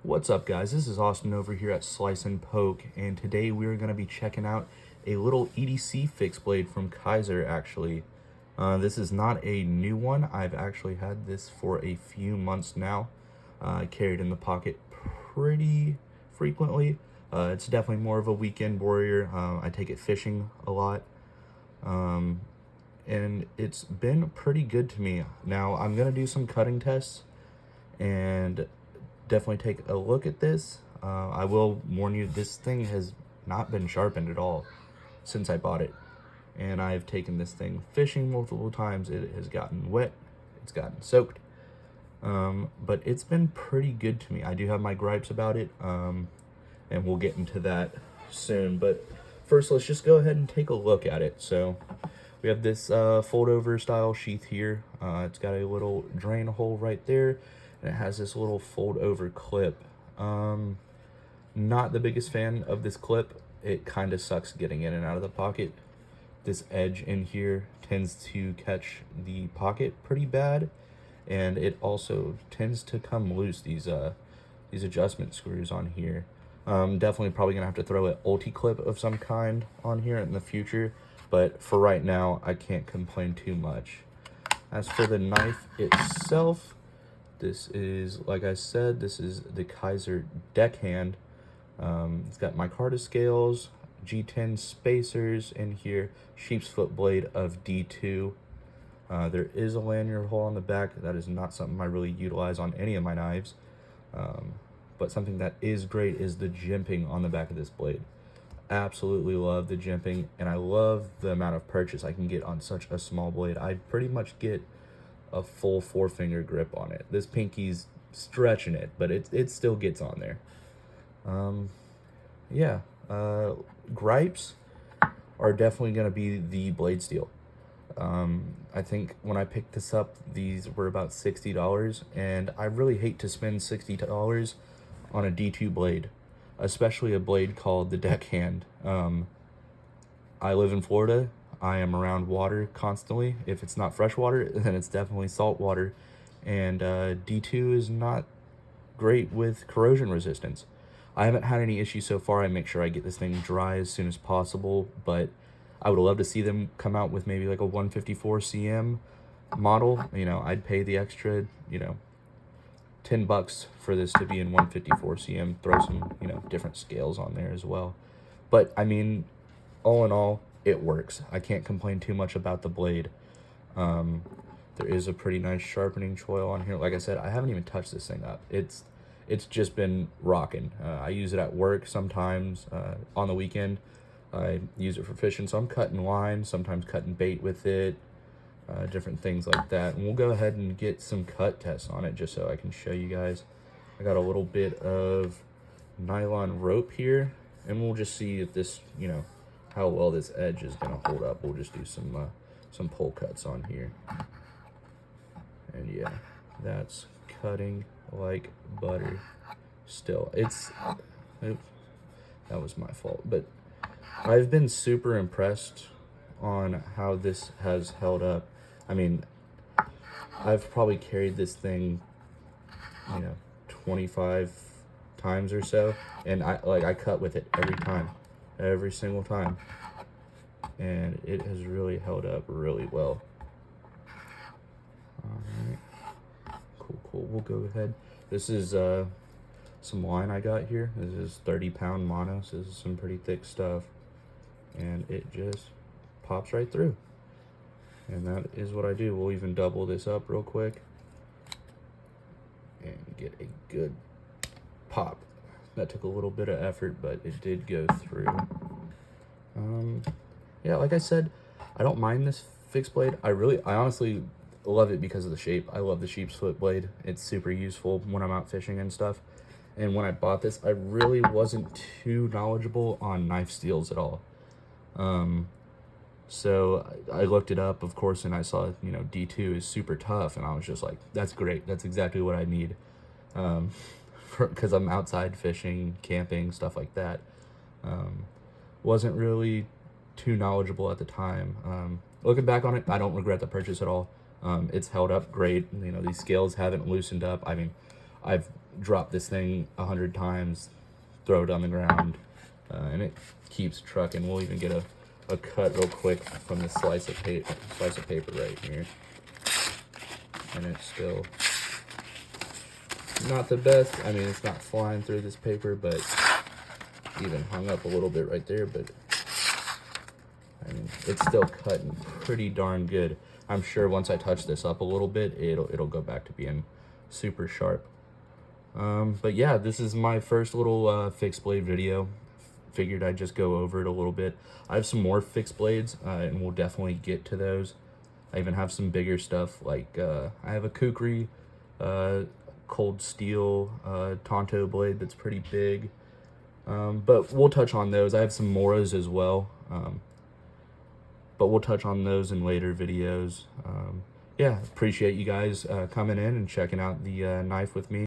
What's up, guys? This is Austin over here at Slice and Poke, and today we're going to be checking out a little EDC fixed blade from Kizer, actually. This is not a new one. I've actually had this for a few months now. I carry it in the pocket pretty frequently. It's definitely more of a weekend warrior. I take it fishing a lot, and it's been pretty good to me. Now, I'm going to do some cutting tests, and definitely take a look at this. I will warn you, this thing has not been sharpened at all since I bought it. And I've taken this thing fishing multiple times. It has gotten wet, it's gotten soaked. But it's been pretty good to me. I do have my gripes about it, and we'll get into that soon. But first, let's just go ahead and take a look at it. So we have this fold over style sheath here. It's got a little drain hole right there, and it has this little fold over clip. Not the biggest fan of this clip. It kind of sucks getting in and out of the pocket. This edge in here tends to catch the pocket pretty bad, and it also tends to come loose, these adjustment screws on here. Definitely probably gonna have to throw an ulti clip of some kind on here in the future, but for right now I can't complain too much. As for the knife itself, this is, like I said, this is the Kizer Deckhand. It's got micarta scales, G10 spacers in here, sheep's foot blade of D2. There is a lanyard hole on the back. That is not something I really utilize on any of my knives. But something that is great is the jimping on the back of this blade. Absolutely love the jimping, and I love the amount of purchase I can get on such a small blade. I pretty much get a full 4-finger grip on it. This pinky's stretching it, but it still gets on there. Gripes are definitely going to be the blade steel. I think when I picked this up, these were about $60, and I really hate to spend $60 on a D2 blade, especially a blade called the Deckhand. I live in Florida. I am around water constantly. If it's not fresh water, then it's definitely salt water. And D2 is not great with corrosion resistance. I haven't had any issues so far. I make sure I get this thing dry as soon as possible, but I would love to see them come out with maybe like a 154 cm model. You know, I'd pay the extra, $10 for this to be in 154 cm. Throw some, different scales on there as well. But I mean, all in all, it works. I can't complain too much about the blade. There is a pretty nice sharpening choil on here. Like I said, I haven't even touched this thing up. It's just been rocking. I use it at work sometimes. On the weekend, I use it for fishing. So I'm cutting line, sometimes cutting bait with it, different things like that. And we'll go ahead and get some cut tests on it just so I can show you guys. I got a little bit of nylon rope here, and we'll just see if this, how well this edge is gonna hold up. We'll just do some pull cuts on here. And yeah, that's cutting like butter still. That was my fault, but I've been super impressed on how this has held up. I mean, I've probably carried this thing 25 times or so, and I cut with it every single time, and it has really held up really well. All right, cool. We'll go ahead. This is some line I got here. This is 30-pound mono, so this is some pretty thick stuff, and it just pops right through. And that is what I do. We'll even double this up real quick and get a good pop. That took a little bit of effort, but it did go through. Yeah, like I said, I don't mind this fixed blade. I honestly love it because of the shape. I love the sheep's foot blade. It's super useful when I'm out fishing and stuff. And when I bought this, I really wasn't too knowledgeable on knife steels at all. So I looked it up, of course, and I saw, D2 is super tough, and I was just like, that's great. That's exactly what I need. Because I'm outside fishing, camping, stuff like that. Wasn't really too knowledgeable at the time. Looking back on it, I don't regret the purchase at all. It's held up great. These scales haven't loosened up. I mean, I've drop this thing 100 times, throw it on the ground, and it keeps trucking. We'll even get a cut real quick from this slice of paper right here, and it's still not the best. I mean, it's not flying through this paper, but even hung up a little bit right there, but I mean, it's still cutting pretty darn good. I'm sure once I touch this up a little bit, it'll go back to being super sharp. But yeah, this is my first little fixed blade video. Figured I'd just go over it a little bit. I have some more fixed blades, and we'll definitely get to those. I even have some bigger stuff, like I have a kukri cold steel Tonto blade that's pretty big. But we'll touch on those. I have some Moras as well, but we'll touch on those in later videos. Yeah, appreciate you guys coming in and checking out the knife with me.